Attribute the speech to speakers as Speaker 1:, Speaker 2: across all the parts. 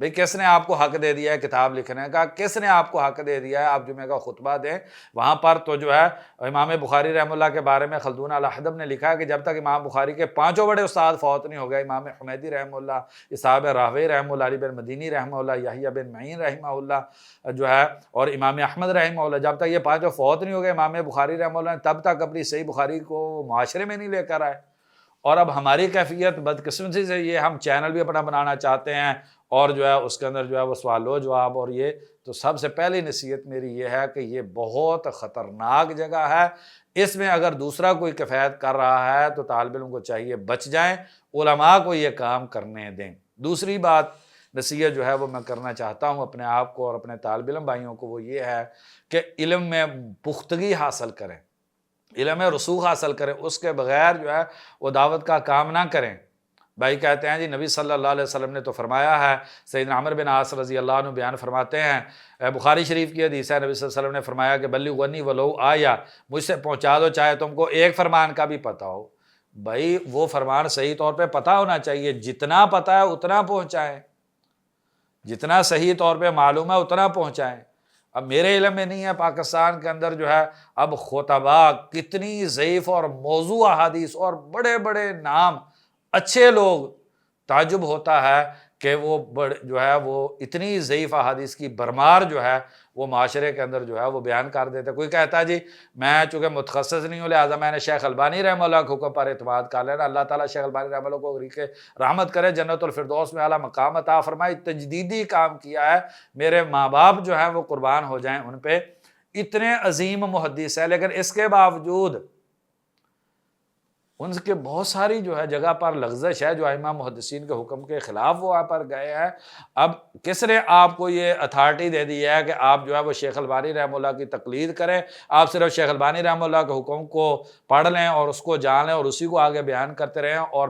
Speaker 1: بھئی کس نے آپ کو حق دے دیا ہے کتاب لکھنے کا؟ کس نے آپ کو حق دے دیا ہے آپ جمعہ کا خطبہ دیں؟ وہاں پر تو جو ہے امام بخاری رحمہ اللہ کے بارے میں خلدون الحدب نے لکھا ہے کہ جب تک امام بخاری کے 5 بڑے استاد فوت نہیں ہو گئے، امام حمیدی رحمہ اللہ، اسحاق راہوی رحمہ اللہ، علی بن مدینی رحمہ اللہ، یحییٰ بن معین رحمہ اللہ جو ہے، اور امام احمد رحمہ اللہ، جب تک یہ 5 فوت نہیں ہو گئے امام بخاری رحمہ اللہ نے تب تک اپنی صحیح بخاری کو معاشرے میں نہیں لے کر آئے۔ اور اب ہماری کیفیت بدقسمتی سے یہ ہم چینل بھی اپنا بنانا چاہتے ہیں، اور جو ہے اس کے اندر جو ہے وہ سوال و جواب، اور یہ تو سب سے پہلی نصیحت میری یہ ہے کہ یہ بہت خطرناک جگہ ہے، اس میں اگر دوسرا کوئی کفایت کر رہا ہے تو طالب علم کو چاہیے بچ جائیں، علماء کو یہ کام کرنے دیں۔ دوسری بات نصیحت جو ہے وہ میں کرنا چاہتا ہوں اپنے آپ کو اور اپنے طالب علم بھائیوں کو، وہ یہ ہے کہ علم میں پختگی حاصل کریں، علم میں رسوخ حاصل کریں، اس کے بغیر جو ہے وہ دعوت کا کام نہ کریں۔ بھائی کہتے ہیں جی نبی صلی اللہ علیہ وسلم نے تو فرمایا ہے، سیدنا عمر بن عاص رضی اللہ عنہ بیان فرماتے ہیں، بخاری شریف کی حدیث ہے، نبی صلی اللہ علیہ وسلم نے فرمایا کہ بلغنی ولو آیا، مجھ سے پہنچا دو چاہے تم کو ایک فرمان کا بھی پتہ ہو۔ بھائی وہ فرمان صحیح طور پہ پتہ ہونا چاہیے، جتنا پتہ ہے اتنا پہنچائیں، جتنا صحیح طور پہ معلوم ہے اتنا پہنچائیں۔ اب میرے علم میں نہیں ہے، پاکستان کے اندر جو ہے اب خطباء کتنی ضعیف اور موضوع احادیث اور بڑے بڑے نام اچھے لوگ، تعجب ہوتا ہے کہ وہ جو ہے وہ اتنی ضعیف احادیث کی برمار جو ہے وہ معاشرے کے اندر جو ہے وہ بیان کر دیتے۔ کوئی کہتا ہے جی میں چونکہ متخصص نہیں ہوں لہٰذا میں نے شیخ البانی رحمہ اللہ کے حکم پر اعتماد کر لینا، اللہ تعالیٰ شیخ البانی رحمہ اللہ کو غریق رحمت کرے، جنت الفردوس میں اعلیٰ مقام عطا فرمائے، تجدیدی کام کیا ہے، میرے ماں باپ جو ہیں وہ قربان ہو جائیں ان پہ، اتنے عظیم محدث ہے، لیکن اس کے باوجود ان کے بہت ساری جو ہے جگہ پر لغزش ہے، جو ائمہ محدثین کے حکم کے خلاف وہ وہاں پر گئے ہیں۔ اب کس نے آپ کو یہ اتھارٹی دے دی ہے کہ آپ جو ہے وہ شیخ البانی رحمہ اللہ کی تقلید کریں، آپ صرف شیخ البانی رحمہ اللہ کے حکم کو پڑھ لیں اور اس کو جان لیں اور اسی کو آگے بیان کرتے رہیں، اور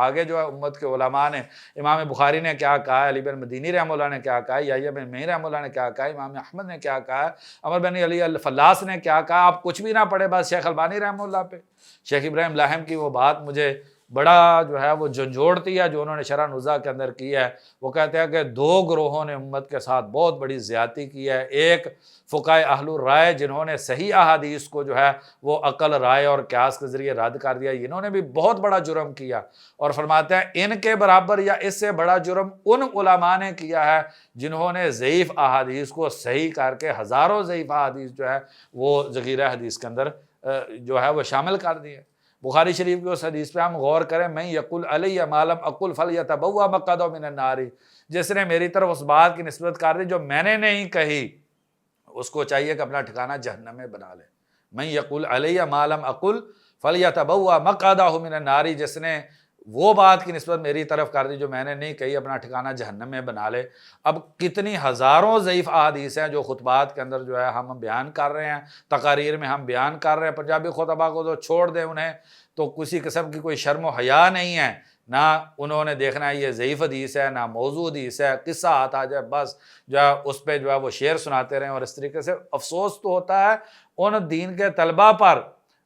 Speaker 1: آگے جو ہے امت کے علماء نے، امام بخاری نے کیا کہا ہے، علی بن مدینی رحمہ اللہ نے کیا کہا ہے، یحییٰ بن معین رحمہ اللہ نے کیا کہا ہے، امام احمد نے کیا کہا ہے، عمر بن علی الفلاس نے کیا کہا، آپ کچھ بھی نہ پڑھے بس شیخ البانی رحمہ اللہ پہ۔ شیخ ابراہیم لاہم کی وہ بات مجھے بڑا جو ہے وہ جھنجھوڑتی ہے جو انہوں نے شرح نزہہ کے اندر کی ہے۔ وہ کہتے ہیں کہ 2 گروہوں نے امت کے ساتھ بہت بڑی زیادتی کی ہے، ایک فقہائے اہل الرائے جنہوں نے صحیح احادیث کو جو ہے وہ عقل، رائے اور قیاس کے ذریعے رد کر دیا، انہوں نے بھی بہت بڑا جرم کیا، اور فرماتے ہیں ان کے برابر یا اس سے بڑا جرم ان علماء نے کیا ہے جنہوں نے ضعیف احادیث کو صحیح کر کے ہزاروں ضعیف احادیث جو ہے وہ ذخیرہ حدیث کے اندر جو ہے وہ شامل کر دیے۔ بخاری شریف کی اس حدیث پہ ہم غور کریں، میں یقول علیہ ما لم اقل فلیتبوأ مقعدہ من النار، جس نے میری طرف اس بات کی نسبت کر دی جو میں نے نہیں کہی، اس کو چاہیے کہ اپنا ٹھکانہ جہنم میں بنا لے۔ میں یقول علیہ ما لم اقل فلیتبوأ مقعدہ من النار، جس نے وہ بات کی نسبت میری طرف کر دی جو میں نے نہیں کہی، اپنا ٹھکانہ جہنم میں بنا لے۔ اب کتنی ہزاروں ضعیف احادیث ہیں جو خطبات کے اندر جو ہے ہم بیان کر رہے ہیں، تقاریر میں ہم بیان کر رہے ہیں، پنجابی خطبہ کو تو چھوڑ دیں، انہیں تو کسی قسم کی کوئی شرم و حیا نہیں ہے، نہ انہوں نے دیکھنا ہے یہ ضعیف حدیث ہے نہ موضوع حدیث ہے، قصہ آتا جائے بس جو ہے اس پہ جو ہے وہ شعر سناتے رہیں۔ اور اس طریقے سے افسوس تو ہوتا ہے ان دین کے طلبہ پر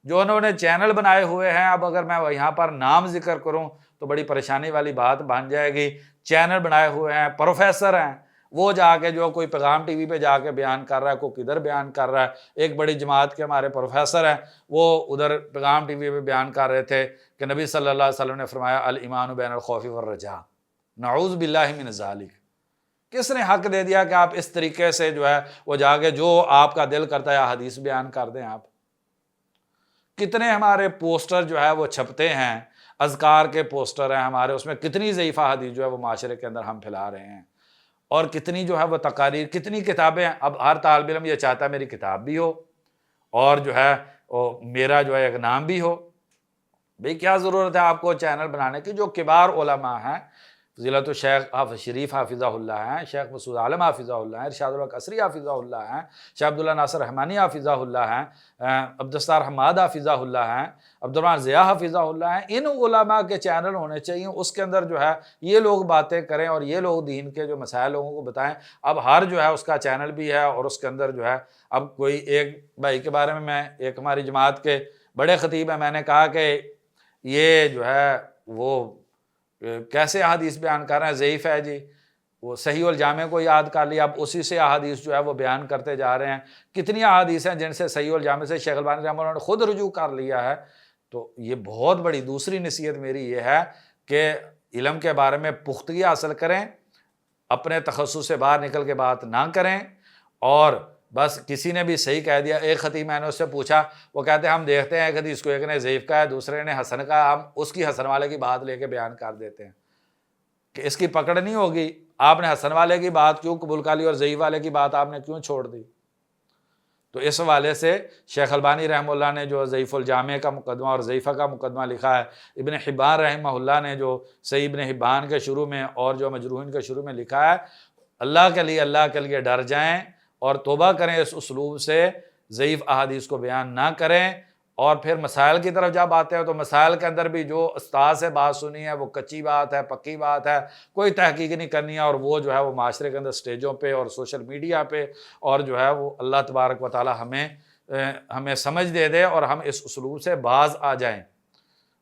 Speaker 1: جو انہوں نے چینل بنائے ہوئے ہیں۔ اب اگر میں یہاں پر نام ذکر کروں تو بڑی پریشانی والی بات بن جائے گی، چینل بنائے ہوئے ہیں، پروفیسر ہیں، وہ جا کے جو کوئی پیغام ٹی وی پہ جا کے بیان کر رہا ہے، کوئی کدھر بیان کر رہا ہے۔ ایک بڑی جماعت کے ہمارے پروفیسر ہیں، وہ ادھر پیغام ٹی وی پہ بیان کر رہے تھے کہ نبی صلی اللہ علیہ وسلم نے فرمایا الایمان بین الخوف والرجاء، نعوذ باللہ من ذالک۔ کس نے حق دے دیا کہ آپ اس طریقے سے جو ہے وہ جا کے جو آپ کا دل کرتا ہے حدیث بیان کر دیں؟ آپ کتنے ہمارے پوسٹر جو ہے وہ چھپتے ہیں، اذکار کے پوسٹر ہیں ہمارے، اس میں کتنی ضعیف حدیث جو ہے وہ معاشرے کے اندر ہم پھیلا رہے ہیں، اور کتنی جو ہے وہ تقاریر، کتنی کتابیں ہیں۔ اب ہر طالب علم یہ چاہتا ہے میری کتاب بھی ہو اور جو ہے میرا جو ہے ایک نام بھی ہو۔ بھئی کیا ضرورت ہے آپ کو چینل بنانے کی؟ جو کبار علماء ہیں، فضیلت الشیخ حافظ شریف حافظہ اللہ ہیں، شیخ مسعود عالم حافظہ اللہ ہیں، ارشاد الحق قصری حافظہ اللہ ہیں، شیخ عبداللہ ناصر رحمانی حافظہ اللہ ہیں، عبدالستار حماد حافظہ اللہ ہیں، عبدالرحمن ضیاء حافظہ اللہ ہیں۔ ان علماء کے چینل ہونے چاہیے، اس کے اندر جو ہے یہ لوگ باتیں کریں اور یہ لوگ دین کے جو مسائل لوگوں کو بتائیں۔ اب ہر جو ہے اس کا چینل بھی ہے، اور اس کے اندر جو ہے اب کوئی ایک بھائی کے بارے میں ایک ہماری جماعت کے بڑے خطیب ہیں، میں نے کہا کہ یہ جو ہے وہ کیسے حدیث بیان کر رہے ہیں، ضعیف ہے جی۔ وہ صحیح الجامع کو یاد کر لیا، اب اسی سے احادیث جو ہے وہ بیان کرتے جا رہے ہیں۔ کتنی احادیث ہیں جن سے صحیح الجامع سے شیخ البانی رحمہ اللہ نے خود رجوع کر لیا ہے۔ تو یہ بہت بڑی دوسری نصیحت میری یہ ہے کہ علم کے بارے میں پختگی حاصل کریں، اپنے تخصص سے باہر نکل کے بات نہ کریں، اور بس کسی نے بھی صحیح کہہ دیا، ایک خطیب میں نے اس سے پوچھا، وہ کہتے ہیں ہم دیکھتے ہیں ایک حدیث کو ایک نے ضعیف کہا ہے، دوسرے نے حسن کہا، ہم اس کی حسن والے کی بات لے کے بیان کر دیتے ہیں کہ اس کی پکڑ نہیں ہوگی، آپ نے حسن والے کی بات کیوں قبول کر لی اور ضعیف والے کی بات آپ نے کیوں چھوڑ دی؟ تو اس حوالے سے شیخ البانی رحمہ اللہ نے جو ضعیف الجامع کا مقدمہ اور ضعیفہ کا مقدمہ لکھا ہے، ابن حبان رحمہ اللہ نے جو صحیح ابن حبان کے شروع میں اور جو مجروحین کے شروع میں لکھا ہے، اللہ کے لیے ڈر جائیں اور توبہ کریں اس اسلوب سے، ضعیف احادیث کو بیان نہ کریں۔ اور پھر مسائل کی طرف جب آتے ہیں تو مسائل کے اندر بھی جو استاد سے بات سنی ہے وہ کچی بات ہے، پکی بات ہے، کوئی تحقیق نہیں کرنی ہے، اور وہ جو ہے وہ معاشرے کے اندر سٹیجوں پہ اور سوشل میڈیا پہ، اور جو ہے وہ اللہ تبارک و تعالی ہمیں سمجھ دے دے اور ہم اس اسلوب سے باز آ جائیں۔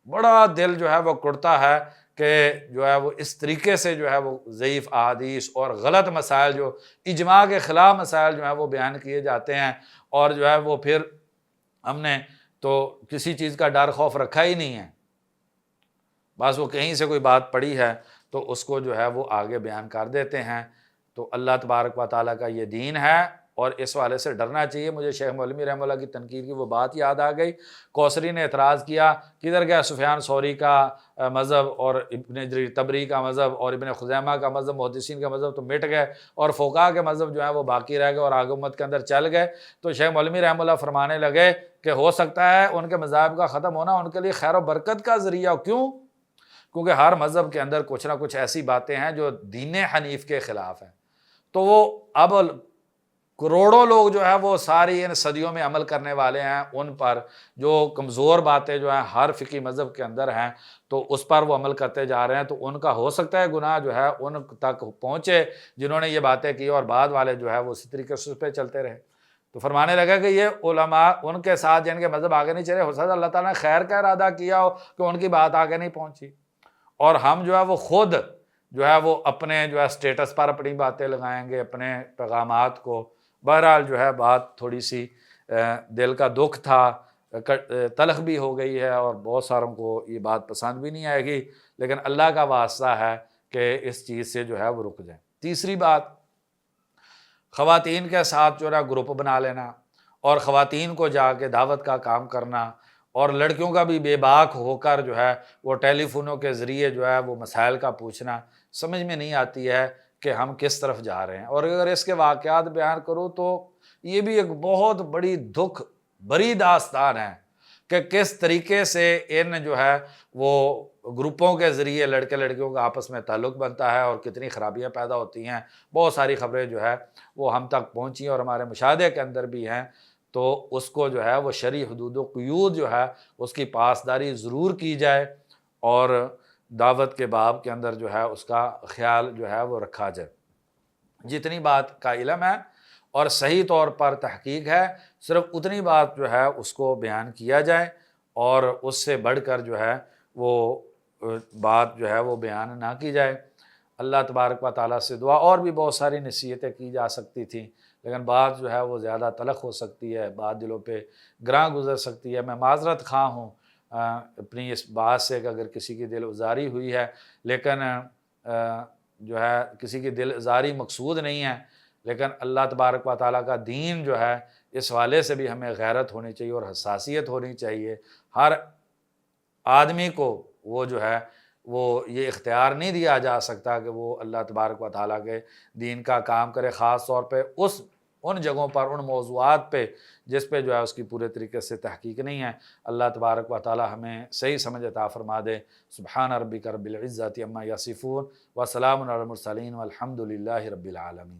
Speaker 1: بڑا دل جو ہے وہ کڑتا ہے کہ جو ہے وہ اس طریقے سے جو ہے وہ ضعیف احادیث اور غلط مسائل، جو اجماع کے خلاف مسائل جو ہیں وہ بیان کیے جاتے ہیں، اور جو ہے وہ پھر ہم نے تو کسی چیز کا ڈر خوف رکھا ہی نہیں ہے، بس وہ کہیں سے کوئی بات پڑی ہے تو اس کو جو ہے وہ آگے بیان کر دیتے ہیں۔ تو اللہ تبارک و تعالیٰ کا یہ دین ہے اور اس والے سے ڈرنا چاہیے۔ مجھے شیخ مولوی رحمہ اللہ کی تنقید کی وہ بات یاد آ گئی، کوثری نے اعتراض کیا کدھر گیا سفیان ثوری کا مذہب اور ابن جریر طبری کا مذہب اور ابن خزیمہ کا مذہب، محدثین کا مذہب تو مٹ گئے اور فقہاء کے مذہب جو ہے وہ باقی رہ گئے اور آگے امت کے اندر چل گئے۔ تو شیخ مولوی رحمہ اللہ فرمانے لگے کہ ہو سکتا ہے ان کے مذاہب کا ختم ہونا ان کے لیے خیر و برکت کا ذریعہ، کیوں؟ کیونکہ ہر مذہب کے اندر کچھ نہ کچھ ایسی باتیں ہیں جو دین حنیف کے خلاف ہیں، تو وہ اب کروڑوں لوگ جو ہے وہ ساری ان صدیوں میں عمل کرنے والے ہیں، ان پر جو کمزور باتیں جو ہیں ہر فقہی مذہب کے اندر ہیں تو اس پر وہ عمل کرتے جا رہے ہیں، تو ان کا ہو سکتا ہے گناہ جو ہے ان تک پہنچے جنہوں نے یہ باتیں کی، اور بعد والے جو ہے وہ اسی طریقے سے اس پہ چلتے رہے۔ تو فرمانے لگا کہ یہ علماء ان کے ساتھ جن کے مذہب آگے نہیں چلے، ہو سکتا ہے اللہ تعالیٰ نے خیر کا ارادہ کیا ہو کہ ان کی بات آگے نہیں پہنچی، اور ہم جو ہے وہ خود جو ہے وہ اپنے جو ہے سٹیٹس پر اپنی باتیں لگائیں گے، اپنے پیغامات کو۔ بہرحال جو ہے بات تھوڑی سی دل کا دکھ تھا، تلخ بھی ہو گئی ہے اور بہت ساروں کو یہ بات پسند بھی نہیں آئے گی، لیکن اللہ کا واسطہ ہے کہ اس چیز سے جو ہے وہ رک جائیں۔ تیسری بات، خواتین کے ساتھ جو ہے گروپ بنا لینا اور خواتین کو جا کے دعوت کا کام کرنا، اور لڑکیوں کا بھی بے باک ہو کر جو ہے وہ ٹیلی فونوں کے ذریعے جو ہے وہ مسائل کا پوچھنا، سمجھ میں نہیں آتی ہے کہ ہم کس طرف جا رہے ہیں۔ اور اگر اس کے واقعات بیان کروں تو یہ بھی ایک بہت بڑی دکھ بری داستان ہے کہ کس طریقے سے ان جو ہے وہ گروپوں کے ذریعے لڑکے لڑکیوں کا آپس میں تعلق بنتا ہے اور کتنی خرابیاں پیدا ہوتی ہیں۔ بہت ساری خبریں جو ہے وہ ہم تک پہنچی اور ہمارے مشاہدے کے اندر بھی ہیں، تو اس کو جو ہے وہ شرعی حدود و قیود جو ہے اس کی پاسداری ضرور کی جائے، اور دعوت کے باب کے اندر جو ہے اس کا خیال جو ہے وہ رکھا جائے۔ جتنی بات کا علم ہے اور صحیح طور پر تحقیق ہے، صرف اتنی بات جو ہے اس کو بیان کیا جائے، اور اس سے بڑھ کر جو ہے وہ بات جو ہے وہ بیان نہ کی جائے۔ اللہ تبارک و تعالیٰ سے دعا، اور بھی بہت ساری نصیحتیں کی جا سکتی تھیں، لیکن بات جو ہے وہ زیادہ تلخ ہو سکتی ہے، بات دلوں پہ گراں گزر سکتی ہے۔ میں معذرت خواہ ہوں اپنی اس بات سے کہ اگر کسی کی دل آزاری ہوئی ہے، لیکن جو ہے کسی کی دل آزاری مقصود نہیں ہے، لیکن اللہ تبارک و تعالیٰ کا دین جو ہے اس والے سے بھی ہمیں غیرت ہونی چاہیے اور حساسیت ہونی چاہیے۔ ہر آدمی کو وہ جو ہے وہ یہ اختیار نہیں دیا جا سکتا کہ وہ اللہ تبارک و تعالیٰ کے دین کا کام کرے، خاص طور پہ ان جگہوں پر، ان موضوعات پہ جس پہ جو ہے اس کی پورے طریقے سے تحقیق نہیں ہے۔ اللہ تبارک و تعالیٰ ہمیں صحیح سمجھ عطا فرما دے۔ سبحان ربک رب العزۃ عما یصفون وسلام علی المرسلین والحمد للہ رب العالمین۔